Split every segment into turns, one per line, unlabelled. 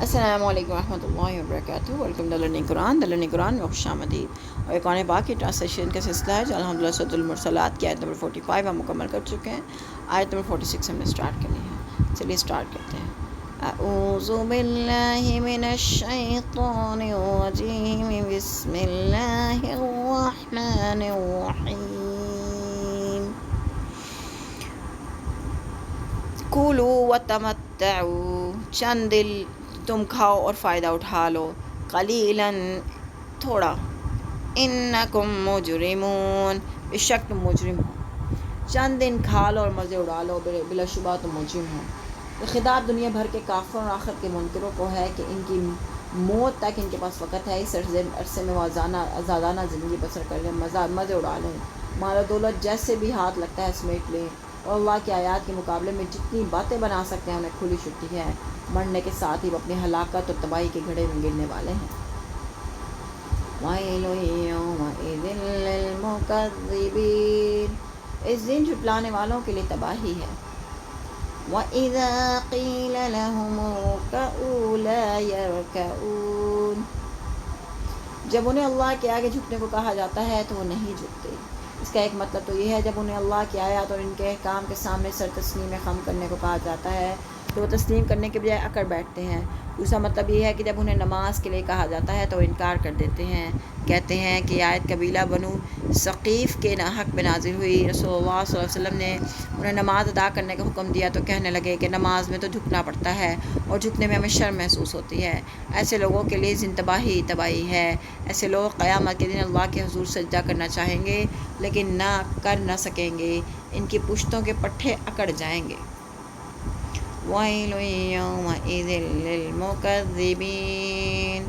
السلام علیکم ورحمۃ اللہ وبرکاتہ۔ Welcome to learning Quran. Learning Quran میں خوش آمدید۔ اور ایک قرآن پاک کی ٹرانسلیشن کا سلسلہ ہے جو الحمدللہ سورۃ المرسلات کی آیت نمبر 45 ہم مکمل کر چکے ہیں۔ آیت نمبر 46 ہم نے اسٹارٹ کرنی ہے۔ چلیے اسٹارٹ کرتے ہیں۔ اعوذ باللہ من الشیطان الرجیم، بسم اللہ الرحمن الرحیم۔ کولوا وتمتعوا، چند دل تم کھاؤ اور فائدہ اٹھا لو، قلیلاً تھوڑا، انکم مجرمون، بے شک تم مجرم ہو۔ چند دن کھا لو اور مزے اڑا لو، بلا شبہ تم مجرم ہو۔ یہ خطاب دنیا بھر کے کافروں اور آخرت کے منکروں کو ہے کہ ان کی موت تک ان کے پاس وقت ہے، اس عرصے میں وہ آزادانہ زندگی بسر کر لیں، مزے اڑا لیں، مال و دولت جیسے بھی ہاتھ لگتا ہے سمیٹ لیں، اور اللہ کی آیات کے مقابلے میں جتنی باتیں بنا سکتے ہیں انہیں کھلی چھٹی ہے۔ مرنے کے ساتھ ہی وہ اپنی ہلاکت اور تباہی کے گھڑے میں گرنے والے ہیں۔ وَيْلٌ يَوْمَئِذٍ لِّلْمُكَذِّبِينَ، اس دن جھٹلانے والوں کے لیے تباہی ہے۔ وَإِذَا قِيلَ لَهُمُ ارْكَعُوا لَا يَرْكَعُونَ، جب انہیں اللہ کے آگے جھکنے کو کہا جاتا ہے تو وہ نہیں جھکتے۔ اس کا ایک مطلب تو یہ ہے جب انہیں اللہ کی آیات اور ان کے احکام کے سامنے سر تسلیم خم کرنے کو کہا جاتا ہے تو وہ تسلیم کرنے کے بجائے اکڑ بیٹھتے ہیں۔ دوسرا مطلب یہ ہے کہ جب انہیں نماز کے لیے کہا جاتا ہے تو وہ انکار کر دیتے ہیں، کہتے ہیں کہ آیت قبیلہ بنو ثقیف کے حق میں نازل ہوئی۔ رسول اللہ صلی اللہ علیہ وسلم نے انہیں نماز ادا کرنے کا حکم دیا تو کہنے لگے کہ نماز میں تو جھکنا پڑتا ہے اور جھکنے میں ہمیں شرم محسوس ہوتی ہے۔ ایسے لوگوں کے لیے تباہی ہے۔ ایسے لوگ قیامت کے دن اللہ کے حضور سجدہ کرنا چاہیں گے لیکن کر نہ سکیں گے، ان کی پشتوں کے پٹھے اکڑ جائیں گے۔ وَيْلٌ يَوْمَئِذٍ لِّلْمُكَذِّبِينَ،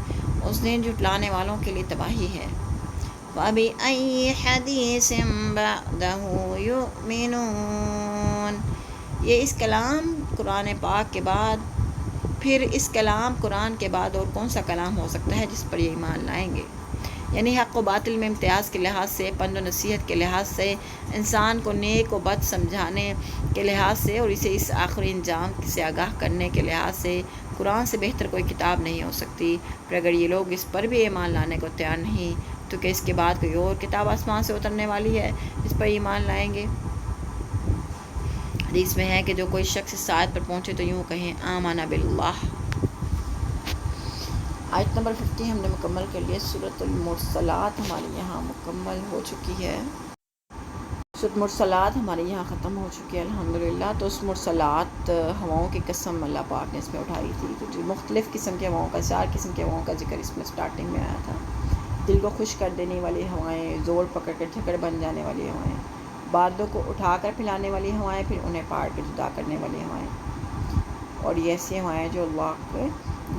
اس دن جھٹلانے والوں کے لیے تباہی ہے۔ فَبِأَيِّ حَدِيثٍ بَعْدَهُ يُؤْمِنُونَ، یہ اس کلام قرآن پاک کے بعد، پھر اس کلام قرآن کے بعد اور کون سا کلام ہو سکتا ہے جس پر یہ ایمان لائیں گے؟ یعنی حق و باطل میں امتیاز کے لحاظ سے، پند و نصیحت کے لحاظ سے، انسان کو نیک و بد سمجھانے کے لحاظ سے اور اسے اس آخری انجام سے آگاہ کرنے کے لحاظ سے قرآن سے بہتر کوئی کتاب نہیں ہو سکتی۔ پھر اگر یہ لوگ اس پر بھی ایمان لانے کو تیار نہیں تو کہ اس کے بعد کوئی اور کتاب آسمان سے اترنے والی ہے جس پر ایمان لائیں گے؟ حدیث میں ہے کہ جو کوئی شخص اس آیت پر پہنچے تو یوں کہیں آمنا باللہ۔ آیت نمبر 50 ہم نے مکمل کر لیا۔ سورۃ المرسلات ہماری یہاں مکمل ہو چکی ہے۔ سورۃ مرسلات ہمارے یہاں ختم ہو چکی ہے الحمدللہ۔ تو اس مرسلات ہواؤں کی قسم اللہ پاک نے اس میں اٹھائی تھی، تو مختلف قسم کے ہواؤں کا، 4 قسم کے ہواؤں کا ذکر اس میں سٹارٹنگ میں آیا تھا۔ دل کو خوش کر دینے والی ہوائیں، زور پکڑ کر جھکڑ بن جانے والی ہوائیں، بادلوں کو اٹھا کر پھیلانے والی ہوائیں، پھر انہیں پہاڑ پہ جدا کرنے والی ہوائیں، اور یہ ایسی ہوائیں جو اللہ کے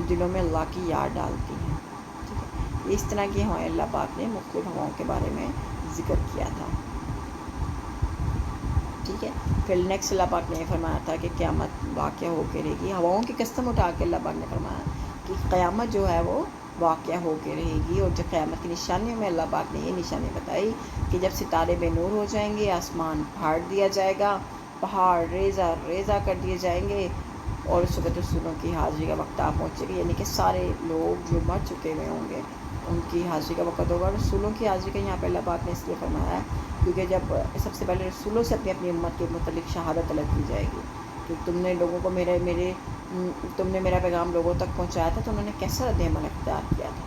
دلوں میں اللہ کی یاد ڈالتی ہیں۔ ٹھیک ہے، اس طرح کی ہوائیں اللہ پاک نے مختلف ہواؤں کے بارے میں ذکر کیا تھا۔ ٹھیک ہے، پھر نیکسٹ اللہ پاک نے یہ فرمایا تھا کہ قیامت واقعہ ہو کے رہے گی۔ ہواؤں کی قسم اٹھا کے اللہ پاک نے فرمایا کہ قیامت جو ہے وہ واقعہ ہو کے رہے گی، اور جو قیامت کی نشانیوں میں اللہ پاک نے یہ نشانی بتائی کہ جب ستارے بے نور ہو جائیں گے، آسمان پھاڑ دیا جائے گا، پہاڑ ریزہ ریزہ کر دیے جائیں گے، اور اس وقت رسولوں کی حاضری کا وقت آ پہنچے گی، یعنی کہ سارے لوگ جو مر چکے ہوئے ہوں گے ان کی حاضری کا وقت ہوگا۔ رسولوں کی حاضری کا یہاں پہ اللہ پاک نے اس لیے فرمایا ہے کیونکہ جب سب سے پہلے رسولوں سے اپنی امت کے متعلق شہادت طلب کی جائے گی کہ تم نے لوگوں کو تم نے میرا پیغام لوگوں تک پہنچایا تھا تو انہوں نے کیسا رد عمل اختیار کیا تھا۔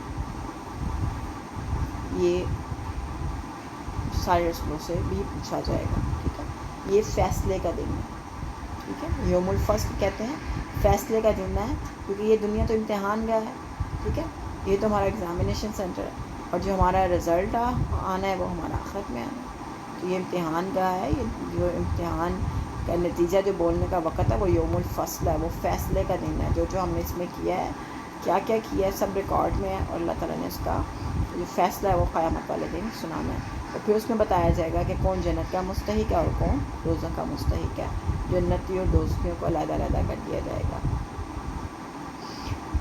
یہ سارے رسولوں سے بھی پوچھا جائے گا۔ ٹھیک ہے، یہ فیصلے کا دن ہے۔ ٹھیک ہے، یوم الفصل کہتے ہیں، فیصلے کا دن ہے، کیونکہ یہ دنیا تو امتحان گاہ ہے۔ ٹھیک ہے، یہ تو ہمارا ایگزامینیشن سینٹر ہے، اور جو ہمارا رزلٹ آنا ہے وہ ہمارا آخرت میں آنا ہے۔ تو یہ امتحان گاہ ہے، یہ جو امتحان کا نتیجہ جو بولنے کا وقت ہے وہ یوم الفصل ہے، وہ فیصلے کا دن ہے۔ جو ہم نے اس میں کیا ہے، کیا کیا کیا ہے، سب ریکارڈ میں ہے، اور اللہ تعالیٰ نے اس کا جو فیصلہ ہے وہ قیامت والے دن سنانا ہے۔ اور پھر اس میں بتایا جائے گا کہ کون جنت کا مستحق ہے اور کون دوزخ کا مستحق ہے۔ جنتی اور دوزخیوں کو علیحدہ علیحدہ کر دیا جائے گا۔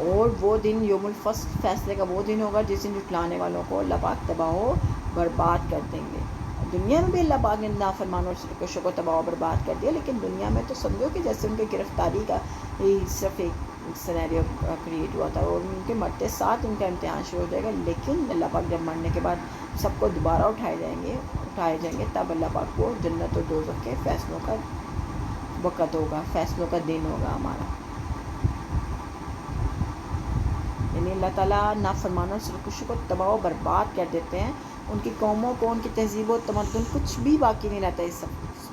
اور وہ دن یوم الفصل فیصلے کا وہ دن ہوگا جس دن جھٹلانے والوں کو اللہ پاک تباہ و برباد کر دیں گے۔ دنیا میں بھی اللہ پاک نے نافرمانوں کو تباہ و برباد کر دیا، لیکن دنیا میں تو سمجھو کہ جیسے ان کی گرفتاری کا صرف ایک سینیریو کریٹ ہوا تھا، اور ان کے مرتے ساتھ ان کا امتحان شروع ہو جائے گا، لیکن اللہ پاک جب مرنے کے بعد سب کو دوبارہ اٹھائے جائیں گے تب اللہ پاک کو جنت اور دوزخ کے فیصلوں کا وقت ہوگا، فیصلوں کا دن ہوگا ہمارا. یعنی اللہ تعالیٰ نافرمانوں سرکشوں کو تباہ و برباد کر دیتے ہیں، ان کی قوموں کو، ان کی تہذیب و تمدن کچھ بھی باقی نہیں رہتا،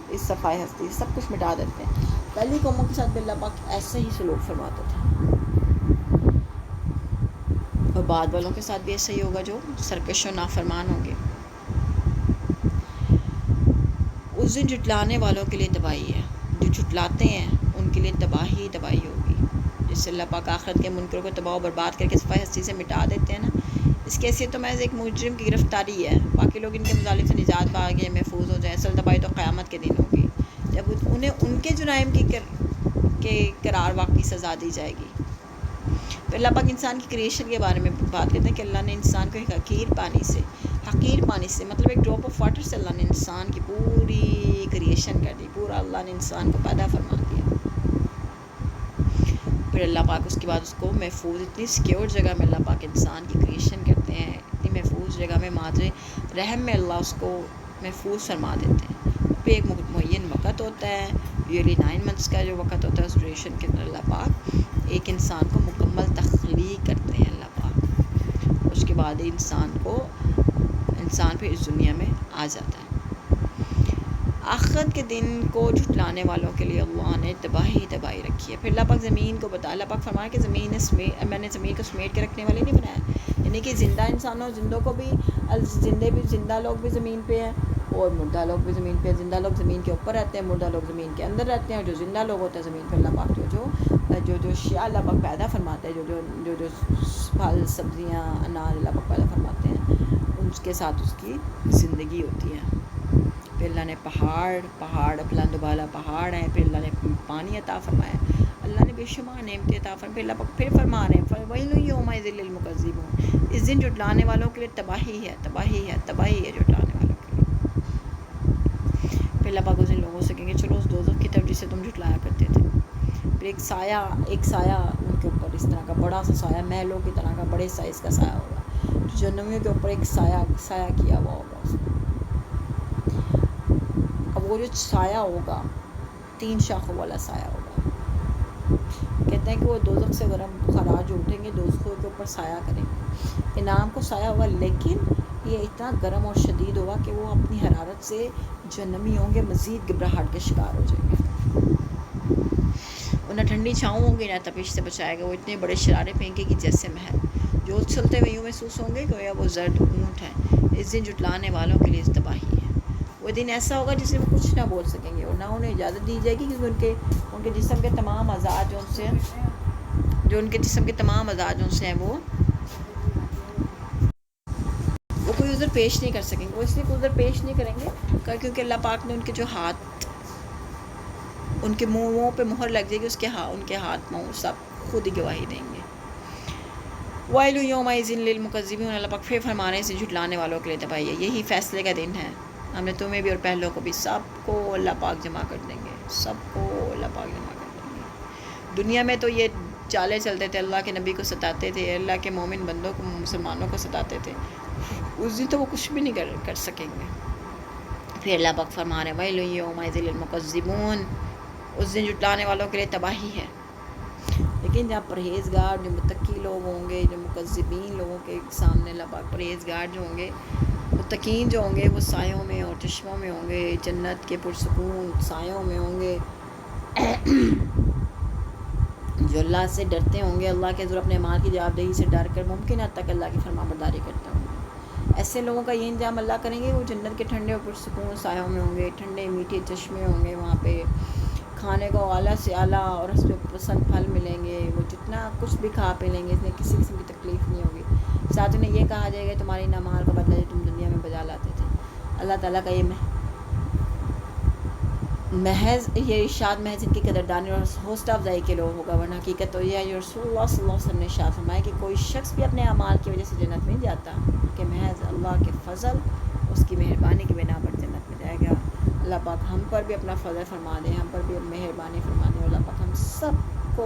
اس صفائے ہستی سب کچھ مٹا دیتے ہیں. پہلی قوموں کے ساتھ بھی اللہ پاک ایسے ہی سلوک فرماتا تھا، اور بعد والوں کے ساتھ بھی ایسا ہی ہوگا جو سرکش و نافرمان ہوں گے. اس دن جھٹلانے والوں کے لیے تباہی ہے، جو جھٹلاتے ہیں ان کے لیے تباہی ہوگی. جس سے اللہ پاک آخرت کے منکروں کو تباہ و برباد کر کے صفائے ہستی سے مٹا دیتے ہیں نا، اس کی حیثیت تو محض ایک مجرم کی گرفتاری ہے، باقی لوگ ان کے مظالم سے نجات پا گئے، محفوظ ہو جائیں. اصل تباہی تو قیامت کے دن ہوگی، جب انہیں ان کے جرائم کے قرار واقعی سزا دی جائے گی. پھر اللہ پاک انسان کی کریشن کے بارے میں بات کرتے ہیں کہ اللہ نے انسان کو ایک حقیر پانی سے مطلب ایک ڈراپ آف واٹر سے اللہ نے انسان کی پوری کریشن کر دی، پورا اللہ نے انسان کو پیدا فرما دیا. پھر اللہ پاک اس کے بعد اس کو محفوظ اتنی سیکیور جگہ میں اللہ پاک انسان کی کریشن کرتے ہیں، اتنی محفوظ جگہ میں مادر رحم میں اللہ اس کو محفوظ فرما دیتے ہیں. پھر ایک معین وقت ہوتا ہے، ایئرلی 9 months کا جو وقت ہوتا ہے، اس ڈیوریشن کے اندر اللہ پاک ایک انسان کو مکمل تخلیق کرتے ہیں اللہ پاک. اس کے بعد انسان پھر اس دنیا میں آ جاتا ہے. آخرت کے دن کو جھٹلانے والوں کے لیے اللہ نے تباہی رکھی ہے. پھر اللہ پاک زمین کو اللہ پاک فرمایا کہ میں نے زمین کو سمیٹ کے رکھنے والے نہیں بنایا، یعنی کہ زندہ انسانوں، زندوں کو بھی، زندہ لوگ بھی زمین پہ ہیں اور مردہ لوگ بھی زمین پہ ہیں. زندہ لوگ زمین کے اوپر رہتے ہیں، مردہ لوگ زمین کے اندر رہتے ہیں، اور جو زندہ لوگ ہوتے ہیں زمین پہ اللہ پاک جو اشیاء اللہ پاک پیدا فرماتے ہیں، جو پھل سبزیاں اناج اللہ پاک پیدا فرماتے ہیں، ان کے ساتھ اس کی زندگی ہوتی ہے. پھر اللہ نے پہاڑ بلند بالا پہاڑ ہیں، پھر اللہ نے پانی عطا فرمایا، اللہ نے بے شمار نعمتیں عطا فرمائی. پھر اللہ پاک پھر فرما رہے ہیں فَوَيْلٌ يَوْمَئِذٍ لِّلْمُكَذِّبِينَ، اس دن جھٹلانے والوں کے لیے تباہی ہے جھٹلانے والوں کے لیے. پھر اللہ پاک اس دن لوگوں سے کہیں گے چلو اس دوزخ کی طرف جسے تم جھٹلایا کرتے تھے. پھر ایک سایہ ان کے اوپر، اس طرح کا بڑا سا سایہ، محلوں کی طرح کا بڑے سائز کا سایہ ہوگا، جو جہنمیوں کے اوپر ایک سایہ کیا ہوا ہوگا اس میں. اب وہ جو سایہ ہوگا 3 شاخوں والا سایہ ہوگا. کہتے ہیں کہ وہ دوزخ سے گرم خراج اٹھیں گے، دوزخوں کے اوپر سایہ کریں گے. انعام کو سایہ ہوگا، لیکن یہ اتنا گرم اور شدید ہوگا کہ وہ اپنی حرارت سے جہنمی ہوں گے مزید گھبراہٹ کے شکار ہو جائیں گے. وہ نہ ٹھنڈی چھاؤں ہوں گی نہ تپش سے بچائے گا. وہ اتنے بڑے شرارے پھینکے کہ جیسے محل، جو اچھلتے ہوئے یوں محسوس ہوں گے کہ وہ زرد اونٹ ہیں. اس دن جھٹلانے والوں کے لیے تباہی ہے. وہ دن ایسا ہوگا جس میں وہ کچھ نہ بول سکیں گے، اور نہ انہیں اجازت دی جائے گی، کیونکہ ان کے جسم کے تمام اعضاء جو ان کے جسم کے تمام اعضاء جو سے ہیں وہ کوئی عذر پیش نہیں کر سکیں گے. وہ اس لیے کوئی عذر پیش نہیں کریں گے کیونکہ اللہ پاک نے ان کے جو ہاتھ، ان کے منہوں پہ مہر لگ جائے گی، ان کے ہاتھ منہ سب خود ہی گواہی دیں گے. وَيْلٌ يَوْمَئِذٍ لِّلْمُكَذِّبِينَ، اللہ پاک پھر فرمانے سے جھٹلانے والوں کے لیے تباہی ہے. یہی فیصلے کا دن ہے. ہم نے تمہیں بھی اور پہلوں کو بھی سب کو اللہ پاک جمع کر دیں گے، سب کو اللہ پاک جمع کر دیں گے. دنیا میں تو یہ چالے چلتے تھے، اللہ کے نبی کو ستاتے تھے، اللہ کے مومن بندوں کو، مسلمانوں کو ستاتے تھے. اس دن تو وہ کچھ بھی نہیں کر سکیں گے. پھر اللہ پاک فرما رہے ہیں وَيْلٌ يَوْمَئِذٍ لِّلْمُكَذِّبِينَ، اس دن جھٹلانے والوں کے لیے تباہی ہے. لیکن جہاں پرہیزگار جو متقی لوگ ہوں گے، جو مکذبین لوگوں کے سامنے اللہ پاک پرہیزگار جو ہوں گے، متقین جو ہوں گے، وہ سایوں میں اور چشموں میں ہوں گے، جنت کے پرسکون سایوں میں ہوں گے. جو اللہ سے ڈرتے ہوں گے، اللہ کے حضور اپنے اعمال کی جواب دہی سے ڈر کر ممکن حد تک اللہ کی فرما برداری کرتے ہوں گے. ایسے لوگوں کا یہ انجام اللہ کریں گے، وہ جنت کے ٹھنڈے اور پرسکون سایوں میں ہوں گے، ٹھنڈے میٹھے چشمے ہوں گے وہاں پہ، کھانے کو اعلیٰ سے اعلیٰ اور اس پہ پسند پھل ملیں گے. وہ جتنا کچھ بھی کھا پی لیں گے، اس میں کسی قسم کی تکلیف نہیں ہوگی. ساتھ انہیں یہ کہا جائے گا تمہاری نامال کا بدلہ جو تم دنیا میں بجا لاتے تھے. اللہ تعالیٰ کا یہ محض یہ ارشاد محض ان کی قدردانی اور حوصلہ افزائی کے لوگ ہوگا، ورنہ حقیقت تو یہ ہے جو رسول اللہ صلی اللہ علیہ وسلم نے ارشاد فرمایا کہ کوئی شخص بھی اپنے اعمال کی وجہ سے جنت نہیں جاتا، کہ محض اللہ کے فضل، اس کی مہربانی کی بنا پر جنت میں جائے گا. اللہ پاک ہم پر بھی اپنا فضل فرما دیں، ہم پر بھی مہربانی فرما دیں. اللہ پاک ہم سب کو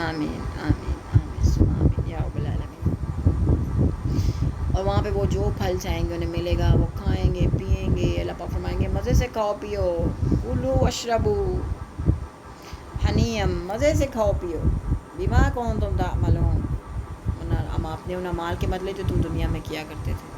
آمین آمین آمین ثم آمین یا رب العالمین. اور وہاں پہ وہ جو پھل چاہیں گے انہیں ملے گا، وہ کھائیں گے پئیں گے. اللہ پاک فرمائیں گے مزے سے کھاؤ پیو، کلوا واشربوا حنیم، مزے سے کھاؤ پیو، بما کنتم تعملون، ہم اپنے ان اعمال کے بدلے جو تم دنیا میں کیا کرتے تھے.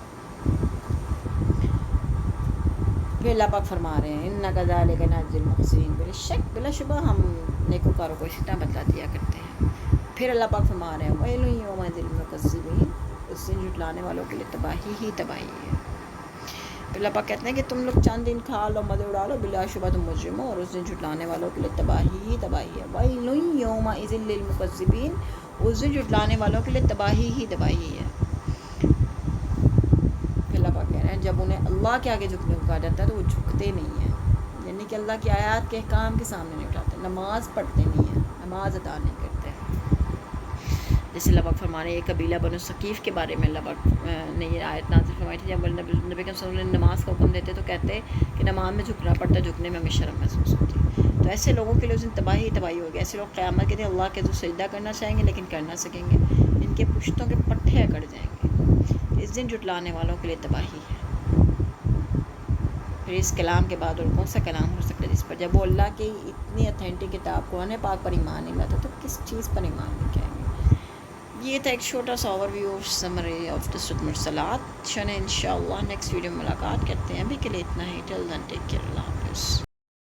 پھر اللہ پاک فرما رہے ہیں انک ذالک نجزی المحسنین، بے شک بلا شبہ ہم نیکوکاروں کو اسی طرح بدلہ دیا کرتے ہیں. پھر اللہ پاک فرما رہے ہیں ویل یومئذ للمکذبین، اس دن جھٹلانے والوں کے لیے تباہی ہی تباہی ہے. پھر اللہ پاک کہتے ہیں کہ تم لوگ چند دن کھا لو مزے اڑا لو، بلا شبہ تم مجرم ہو، اور اس دن جھٹلانے والوں کے لیے تباہی ہی تباہی ہے. ویل یومئذ للمکذبین، اس دن جھٹلانے والوں کے لیے تباہی ہی تباہی ہے. اللہ پاک کہہ رہے ہیں جب انہیں اللہ کے آگے جھکنے کو کہا جاتا ہے تو وہ جھکتے نہیں ہیں، یعنی کہ اللہ کی آیات کے احکام کے سامنے نہیں اٹھاتے، نماز پڑھتے نہیں ہیں، نماز ادا نہیں کرتے. جیسے اللہ پاک فرما رہے ہیں یہ قبیلہ بنو ثقیف کے بارے میں اللہ پاک نے یہ آیت نازل فرمائی تھی. جب نبی صلی اللہ علیہ وسلم نماز کا حکم دیتے تو کہتے کہ نماز میں جھکنا پڑتا، جھکنے میں ہمیں شرم محسوس ہوتی. تو ایسے لوگوں کے لیے اس دن تباہی تباہی ہوگی. ایسے لوگ قیامت کے دن اللہ کے سجدہ کرنا چاہیں گے لیکن کر نہ سکیں گے، ان کے پشتوں کے پٹھے اکڑ جائیں گے. اس دن جھٹلانے والوں کے لیے تباہی ہے. پھر اس کلام کے بعد اور کون سا کلام ہو سکتا ہے جس پر جب وہ اللہ کی اتنی اتھینٹک کتاب قرآن پاک پر ایمان نہیں لاتا تو کس چیز پر ایمان لے آئیں گے. یہ تھا ایک چھوٹا سا overview summary of the سورۃ المرسلات. ان شاء اللہ نیکسٹ ویڈیو میں ملاقات کرتے ہیں. ابھی کے لیے اتنا ہی. ٹل دین ٹیک کیئر. اللہ حافظ.